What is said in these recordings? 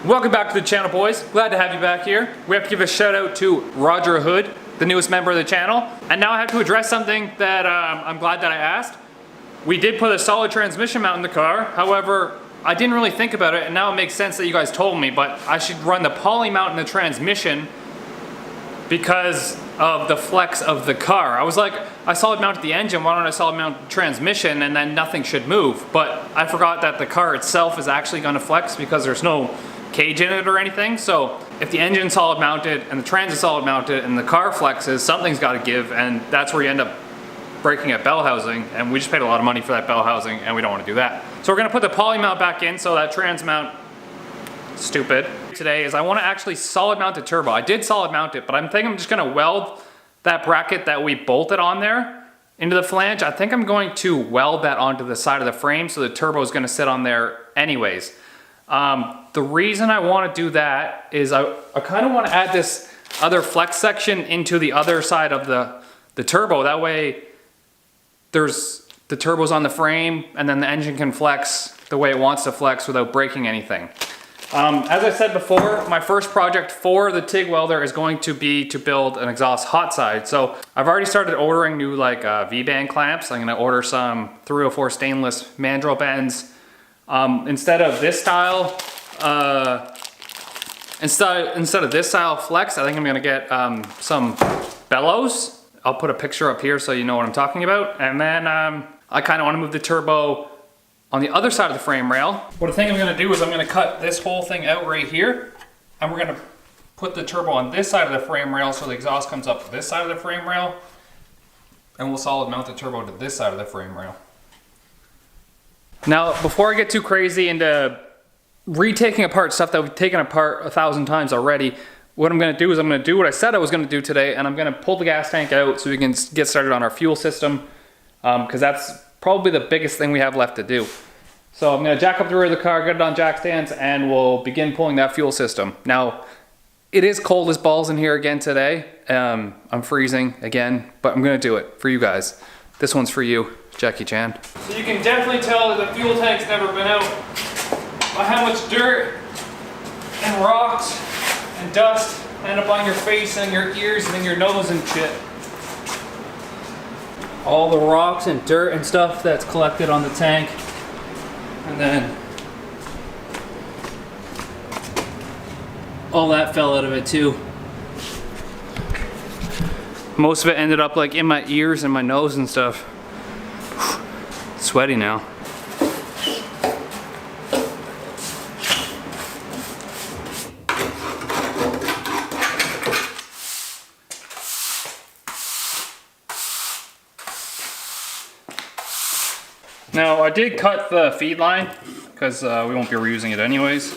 Welcome back to the channel, boys. Glad to have you back here. We have to give a shout out to Roger Hood, the newest member of the channel. And now I have to address something that I'm glad that I asked. We did put a solid transmission mount in the car. However, I didn't really think about it, and now it makes sense that you guys told me, but I should run the poly mount in the transmission because of the flex of the car. I was like, I solid mounted the engine, why don't I solid mount the transmission and then nothing should move? But I forgot that the car itself is actually gonna flex because there's no cage in it or anything. So if the engine's solid mounted and the trans is solid mounted and the car flexes, something's gotta give, and that's where you end up breaking at bell housing, and we just paid a lot of money for that bell housing and we don't wanna do that. So we're gonna put the poly mount back in so that trans mount, stupid. Today is I wanna actually solid mount the turbo. I did solid mount it, but I'm thinking I'm just gonna weld that bracket that we bolted on there into the flange. I think I'm going to weld that onto the side of the frame so the turbo is gonna sit on there anyways. The reason I wanna do that is I kinda wanna add this other flex section into the other side of the turbo. That way the turbo's on the frame and then the engine can flex the way it wants to flex without breaking anything. As I said before, my first project for the TIG welder is going to be to build an exhaust hot side. So I've already started ordering new like V-band clamps. I'm gonna order some 304 stainless mandrel bends. Instead of this style, instead of this style flex, I think I'm gonna get some bellows. I'll put a picture up here so you know what I'm talking about. And then I kind of want to move the turbo on the other side of the frame rail. What I think I'm gonna do is I'm gonna cut this whole thing out right here, and we're gonna put the turbo on this side of the frame rail so the exhaust comes up to this side of the frame rail, and we'll solid mount the turbo to this side of the frame rail. Now, before I get too crazy into retaking apart stuff that we've taken apart 1,000 times already, what I'm gonna do is I'm gonna do what I said I was gonna do today, and I'm gonna pull the gas tank out so we can get started on our fuel system, because that's probably the biggest thing we have left to do. So I'm gonna jack up the rear of the car, get it on jack stands, and we'll begin pulling that fuel system. Now, it is cold as balls in here again today. I'm freezing again, but I'm gonna do it for you guys. This one's for you, Jackie Chan. So you can definitely tell that the fuel tank's never been out by how much dirt and rocks and dust end up on your face and your ears and in your nose and shit. All the rocks and dirt and stuff that's collected on the tank, and then all that fell out of it too. Most of it ended up like in my ears and my nose and stuff. Sweaty now. Now, I did cut the feed line because we won't be reusing it anyways.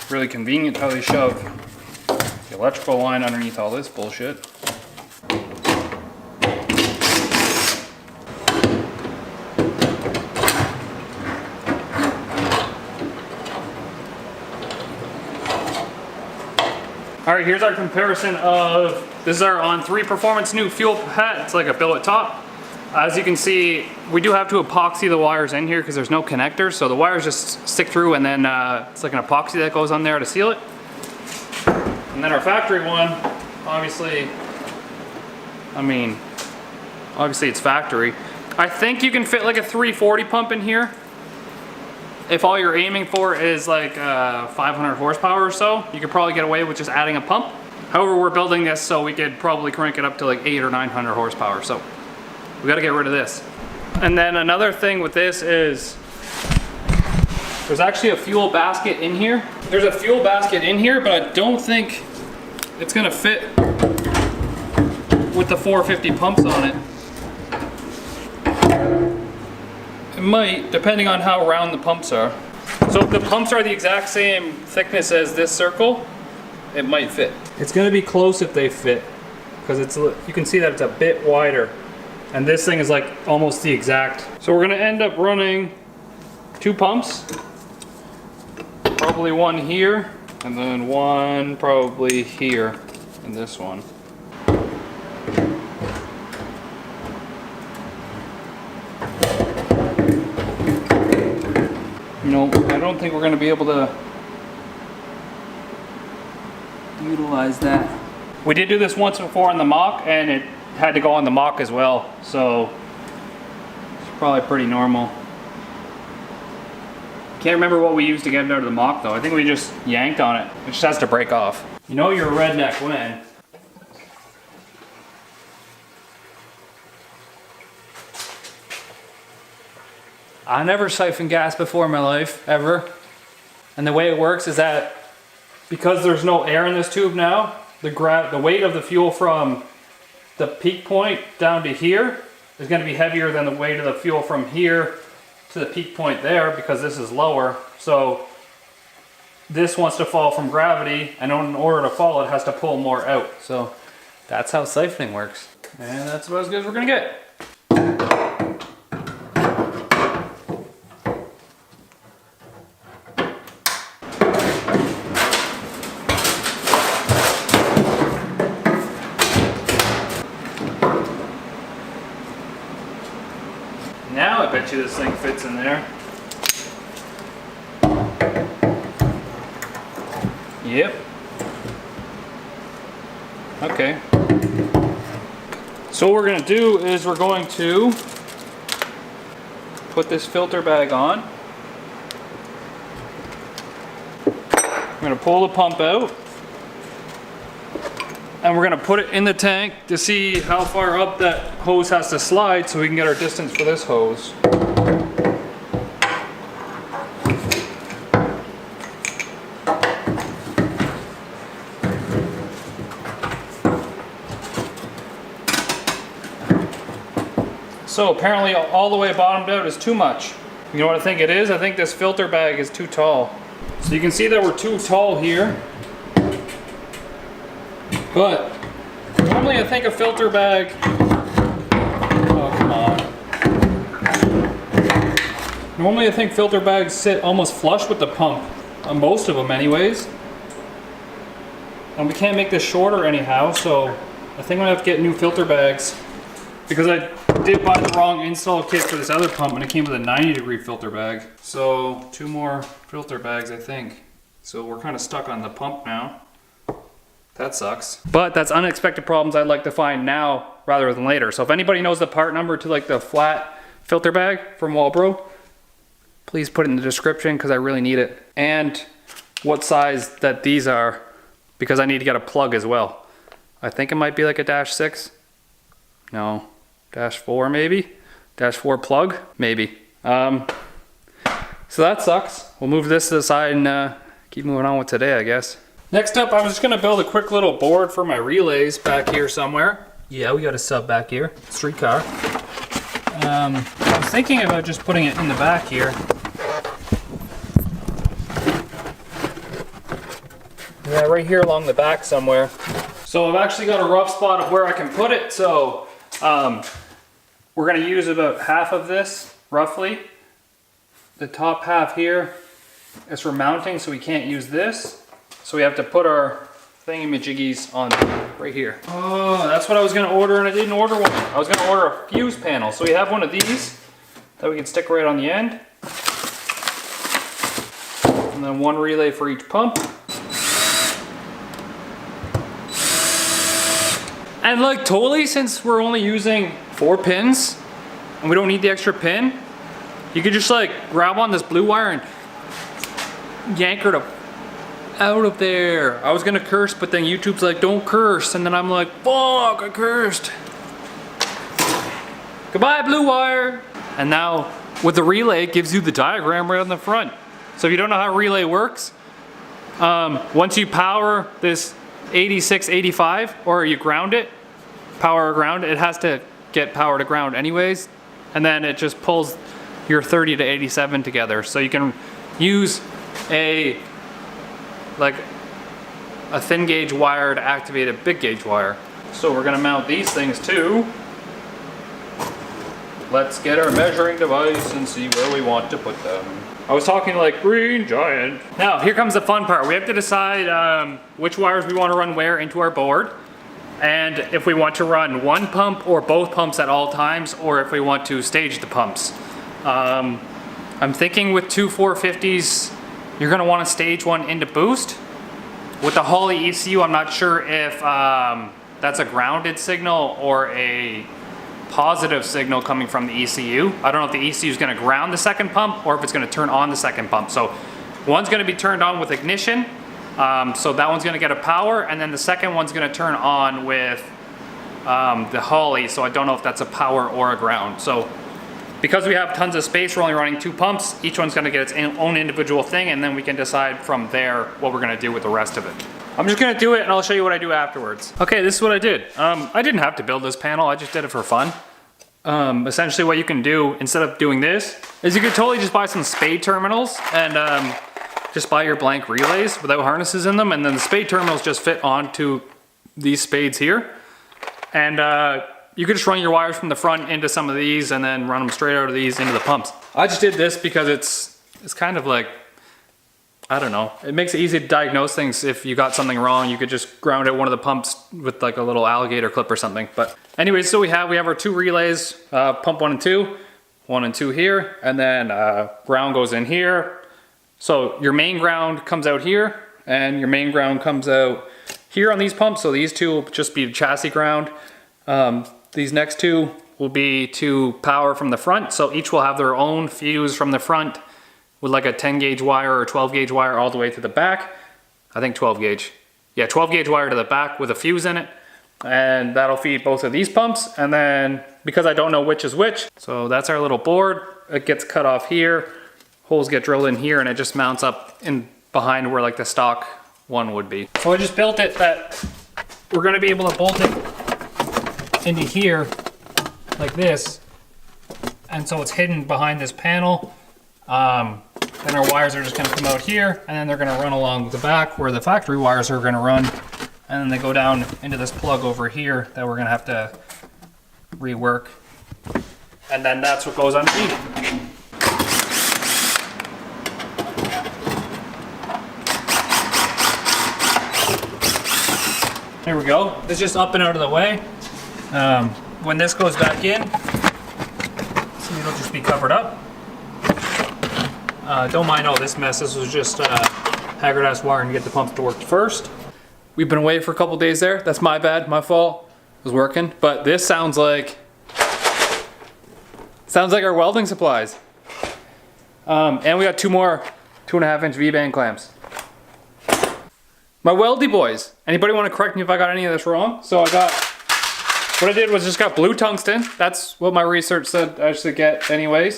Really convenient how they shove the electrical line underneath all this bullshit. Alright, here's our comparison of, this is our On 3 Performance new fuel hat. It's like a billet top. As you can see, we do have to epoxy the wires in here because there's no connectors, so the wires just stick through, and then it's like an epoxy that goes on there to seal it. And then our factory one, obviously, obviously it's factory. I think you can fit like a 340 pump in here. If all you're aiming for is like 500 horsepower or so, you could probably get away with just adding a pump. However, we're building this so we could probably crank it up to like 800 or 900 horsepower, so we gotta get rid of this. And then another thing with this is there's actually a fuel basket in here. There's a fuel basket in here, but I don't think it's gonna fit with the 450 pumps on it. It might, depending on how round the pumps are. So if the pumps are the exact same thickness as this circle, it might fit. It's gonna be close if they fit, because it's, you can see that it's a bit wider. And this thing is like almost the exact. So we're gonna end up running 2 pumps. Probably one here, and then one probably here, and this one. know, I don't think we're going to be able to utilize that. We did do this once before on the mock, and it had to go on the mock as well, so it's probably pretty normal. Can't remember what we used to get it out of the mock though. I think we just yanked on it. It just has to break off. You know you're a redneck when? I never siphoned gas before in my life, ever. And the way it works is that because there's no air in this tube now, the weight of the fuel from the peak point down to here is going to be heavier than the weight of the fuel from here to the peak point there, because this is lower. So this wants to fall from gravity, and in order to fall it has to pull more out. So that's how siphoning works. And that's about as good as we're going to get. Now I bet you this thing fits in there. Yep. Okay. So what we're going to do is we're going to put this filter bag on. We're going to pull the pump out. And we're going to put it in the tank to see how far up that hose has to slide so we can get our distance for this hose. So apparently all the way bottomed out is too much. You know what I think it is? I think this filter bag is too tall. So you can see that we're too tall here. But normally I think a filter bag, oh come on. Normally I think filter bags sit almost flush with the pump, on most of them anyways. And we can't make this shorter anyhow, so I think I'm gonna have to get new filter bags, because I did buy the wrong install kit for this other pump and it came with a 90-degree filter bag. So 2 more filter bags I think. So we're kind of stuck on the pump now. That sucks. But that's unexpected problems I'd like to find now rather than later. So if anybody knows the part number to like the flat filter bag from Walbro, please put it in the description because I really need it. And what size that these are, because I need to get a plug as well. I think it might be like a -6. No, -4 maybe? -4 plug, maybe. So that sucks. We'll move this to the side and keep moving on with today, I guess. Next up, I was just gonna build a quick little board for my relays back here somewhere. Yeah, we got a sub back here, streetcar. I was thinking about just putting it in the back here. Yeah, right here along the back somewhere. So I've actually got a rough spot of where I can put it. So we're gonna use about half of this, roughly. The top half here is for mounting, so we can't use this. So we have to put our thingamajiggies on right here. Oh, that's what I was gonna order and I didn't order one. I was gonna order a fuse panel. So we have one of these that we can stick right on the end. And then 1 relay for each pump. And like totally, since we're only using 4 pins and we don't need the extra pin, you could just like grab on this blue wire and yank her to out of there. I was gonna curse, but then YouTube's like, don't curse. And then I'm like, fuck, I cursed. Goodbye, blue wire. And now with the relay, it gives you the diagram right on the front. So if you don't know how relay works, once you power this 86, 85, or you ground it, power or ground, it has to get power to ground anyways. And then it just pulls your 30 to 87 together. So you can use a thin gauge wire to activate a big gauge wire. So we're gonna mount these things too. Let's get our measuring device and see where we want to put them. I was talking like Green Giant. Now here comes the fun part. We have to decide which wires we want to run where into our board, and if we want to run 1 pump or both pumps at all times, or if we want to stage the pumps. I'm thinking with two 450s, you're gonna want to stage one into boost. With the Holley ECU, I'm not sure if that's a grounded signal or a positive signal coming from the ECU. I don't know if the ECU is gonna ground the second pump or if it's gonna turn on the second pump. So one's gonna be turned on with ignition. So that one's gonna get a power, and then the second one's gonna turn on with the Holley. So I don't know if that's a power or a ground. So because we have tons of space, we're only running two pumps. Each one's gonna get its own individual thing, and then we can decide from there what we're gonna do with the rest of it. I'm just gonna do it and I'll show you what I do afterwards. Okay, this is what I did. I didn't have to build this panel, I just did it for fun. Essentially what you can do instead of doing this is you could totally just buy some spade terminals and just buy your blank relays without harnesses in them, and then the spade terminals just fit onto these spades here. And you could just run your wires from the front into some of these and then run them straight out of these into the pumps. I just did this because it's kind of like, I don't know, it makes it easy to diagnose things. If you got something wrong, you could just ground out one of the pumps with like a little alligator clip or something. But anyways, so we have our two relays, pump 1 and 2, 1 and 2 here, and then ground goes in here. So your main ground comes out here, and your main ground comes out here on these pumps. So these two will just be chassis ground. These next two will be to power from the front. So each will have their own fuse from the front with like a 10 gauge wire or 12 gauge wire all the way to the back. I think 12 gauge. Yeah, 12 gauge wire to the back with a fuse in it. And that'll feed both of these pumps. And then because I don't know which is which, so that's our little board. It gets cut off here. Holes get drilled in here, and it just mounts up in behind where like the stock one would be. So I just built it that we're gonna be able to bolt it into here like this, and so it's hidden behind this panel. Then our wires are just going to come out here, and then they're going to run along the back where the factory wires are going to run, and then they go down into this plug over here that we're going to have to rework, and then that's what goes underneath. There we go. It's just up and out of the way. When this goes back in, see, it'll just be covered up. Don't mind all this mess. This was just haggard-ass wiring to get the pumps to work first. We've been away for a couple days there. That's my bad, my fault. It was working, but this sounds like our welding supplies. And we got two more 2.5 inch V-band clamps. My weldy boys. Anybody want to correct me if I got any of this wrong? So what I did was just got blue tungsten. That's what my research said I should get anyways.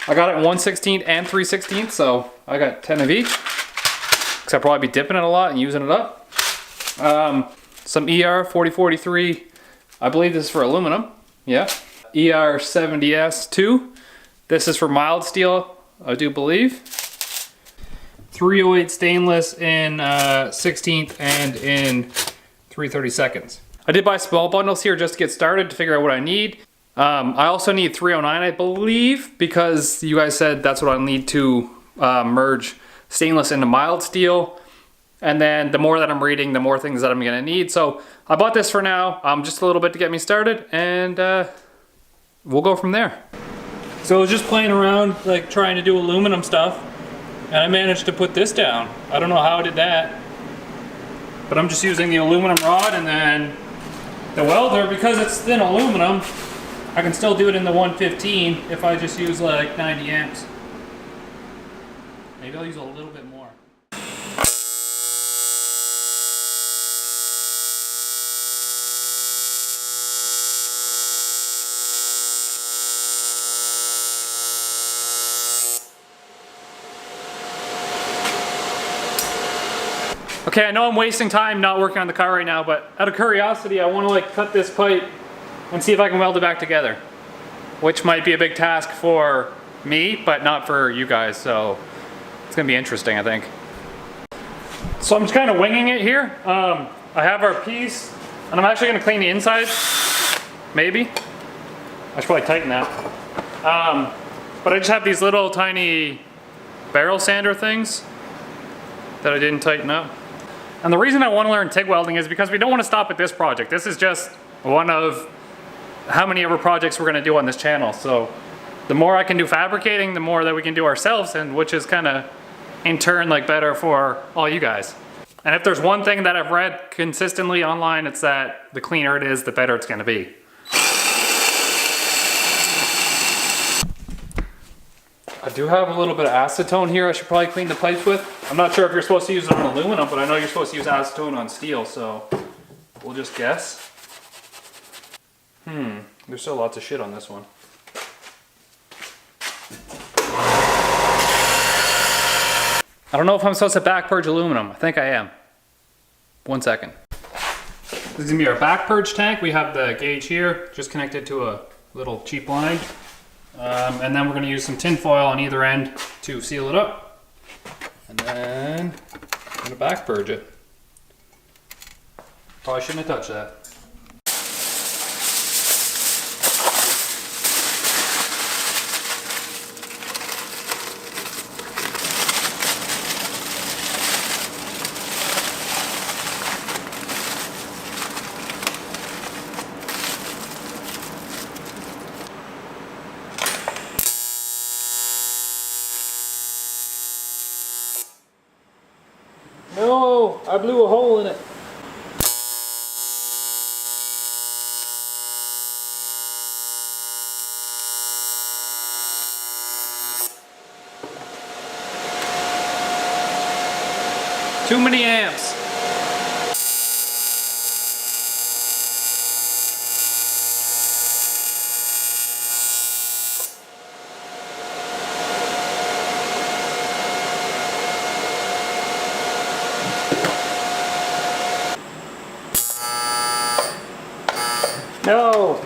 I got it in 1/16 and 3/16, so I got 10 of each. Because I'll probably be dipping it a lot and using it up. Some ER 4043, I believe this is for aluminum. Yeah. ER 70S2. This is for mild steel, I do believe. 308 stainless in 16th and in 3/32. I did buy small bundles here just to get started to figure out what I need. I also need 309, I believe, because you guys said that's what I'll need to merge stainless into mild steel. And then the more that I'm reading, the more things that I'm gonna need. So I bought this for now, just a little bit to get me started, and we'll go from there. So I was just playing around, like trying to do aluminum stuff, and I managed to put this down. I don't know how I did that, but I'm just using the aluminum rod and then the welder. Because it's thin aluminum, I can still do it in the 115 if I just use like 90 amps. Maybe I'll use a little bit more. Okay, I know I'm wasting time not working on the car right now, but out of curiosity, I want to like cut this pipe and see if I can weld it back together, which might be a big task for me, but not for you guys, so it's gonna be interesting, I think. So I'm just kind of winging it here. I have our piece, and I'm actually gonna clean the inside, maybe. I should probably tighten that. But I just have these little tiny barrel sander things that I didn't tighten up. And the reason I want to learn TIG welding is because we don't want to stop at this project. This is just one of how many other projects we're going to do on this channel. So the more I can do fabricating, the more that we can do ourselves, and which is kind of in turn like better for all you guys. And if there's one thing that I've read consistently online, it's that the cleaner it is, the better it's gonna be. I do have a little bit of acetone here I should probably clean the pipes with. I'm not sure if you're supposed to use it on aluminum, but I know you're supposed to use acetone on steel, so we'll just guess. There's still lots of shit on this one. I don't know if I'm supposed to back purge aluminum. I think I am. 1 second. This is gonna be our back purge tank. We have the gauge here, just connected to a little cheap line. And then we're gonna use some tin foil on either end to seal it up. And then I'm gonna back purge it. Probably shouldn't have touched that. No, I blew a hole in it. Too many amps. No.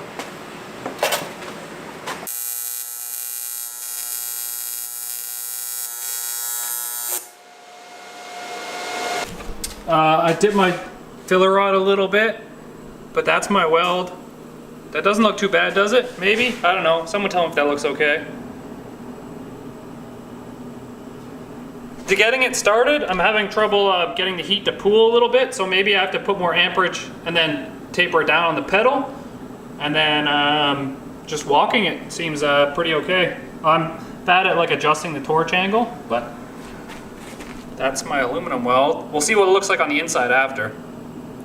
I dipped my filler rod a little bit, but that's my weld. That doesn't look too bad, does it? Maybe? I don't know. Someone tell me if that looks okay. To getting it started, I'm having trouble getting the heat to pool a little bit, so maybe I have to put more amperage and then taper it down on the pedal. And then just walking it seems pretty okay. I'm bad at like adjusting the torch angle, but that's my aluminum weld. We'll see what it looks like on the inside after.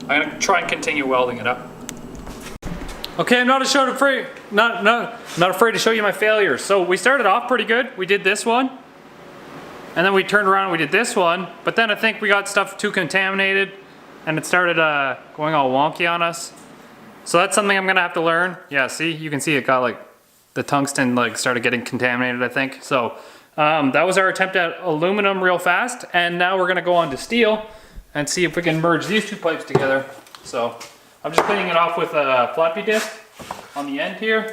I'm gonna try and continue welding it up. Okay, I'm not afraid to show you my failures. So we started off pretty good. We did this one, and then we turned around and we did this one, but then I think we got stuff too contaminated and it started going all wonky on us. So that's something I'm gonna have to learn. Yeah, see, you can see it got like, the tungsten like started getting contaminated, I think. So that was our attempt at aluminum real fast, and now we're gonna go on to steel and see if we can merge these two pipes together. So I'm just cleaning it off with a floppy disk on the end here.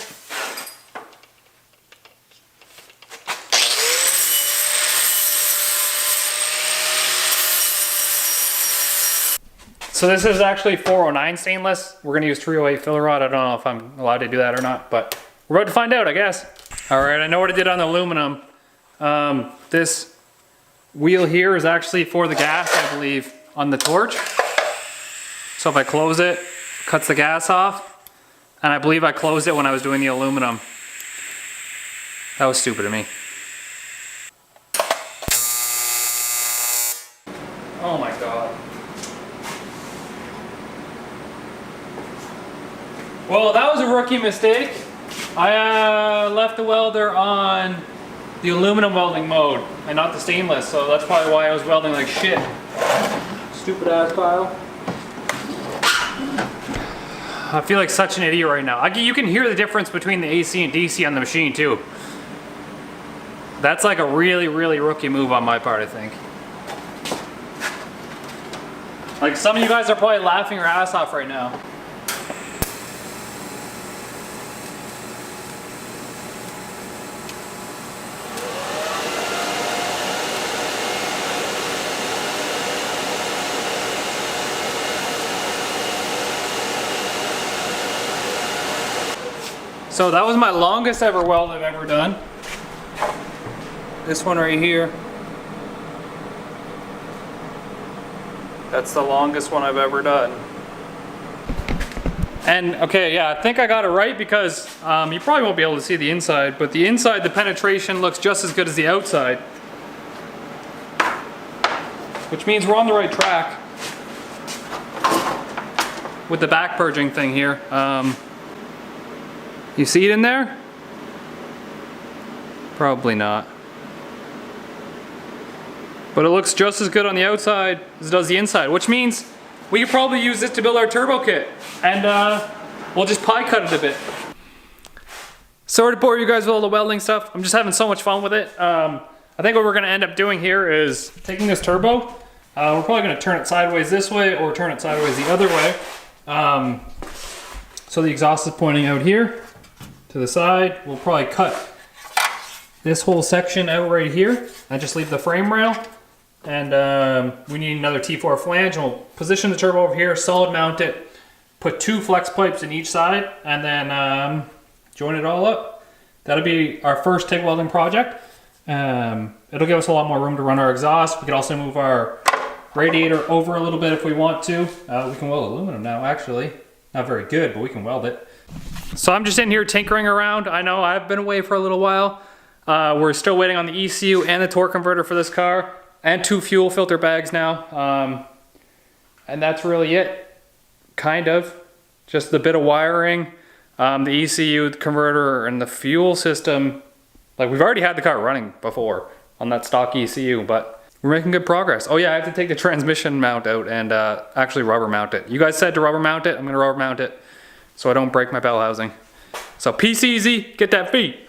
So this is actually 409 stainless. We're gonna use 308 filler rod. I don't know if I'm allowed to do that or not, but we're about to find out, I guess. All right, I know what I did on the aluminum. This wheel here is actually for the gas, I believe, on the torch. So if I close it, cuts the gas off. And I believe I closed it when I was doing the aluminum. That was stupid of me. Oh my God. Well, that was a rookie mistake. I left the welder on the aluminum welding mode and not the stainless, so that's probably why I was welding like shit. Stupid ass Kyle. I feel like such an idiot right now. You can hear the difference between the AC and DC on the machine too. That's like a really, really rookie move on my part, I think. Like some of you guys are probably laughing your ass off right now. So that was my longest ever weld I've ever done. This one right here. That's the longest one I've ever done. And okay, yeah, I think I got it right because you probably won't be able to see the inside, but the inside, the penetration looks just as good as the outside. Which means we're on the right track with the back purging thing here. You see it in there? Probably not. But it looks just as good on the outside as it does the inside, which means we could probably use this to build our turbo kit. And we'll just pie cut it a bit. Sorry to bore you guys with all the welding stuff. I'm just having so much fun with it. I think what we're gonna end up doing here is taking this turbo. We're probably gonna turn it sideways this way or turn it sideways the other way. So the exhaust is pointing out here to the side. We'll probably cut this whole section out right here and just leave the frame rail. And we need another T4 flange. We'll position the turbo over here, solid mount it, put 2 flex pipes in each side, and then join it all up. That'll be our first TIG welding project. It'll give us a lot more room to run our exhaust. We can also move our radiator over a little bit if we want to. We can weld aluminum now, actually. Not very good, but we can weld it. So I'm just in here tinkering around. I know I've been away for a little while. We're still waiting on the ECU and the torque converter for this car, and 2 fuel filter bags now. And that's really it, kind of. Just the bit of wiring, the ECU, the converter, and the fuel system. Like, we've already had the car running before on that stock ECU, but we're making good progress. Oh yeah, I have to take the transmission mount out and actually rubber mount it. You guys said to rubber mount it, I'm gonna rubber mount it so I don't break my bell housing. So peace easy, get that feet.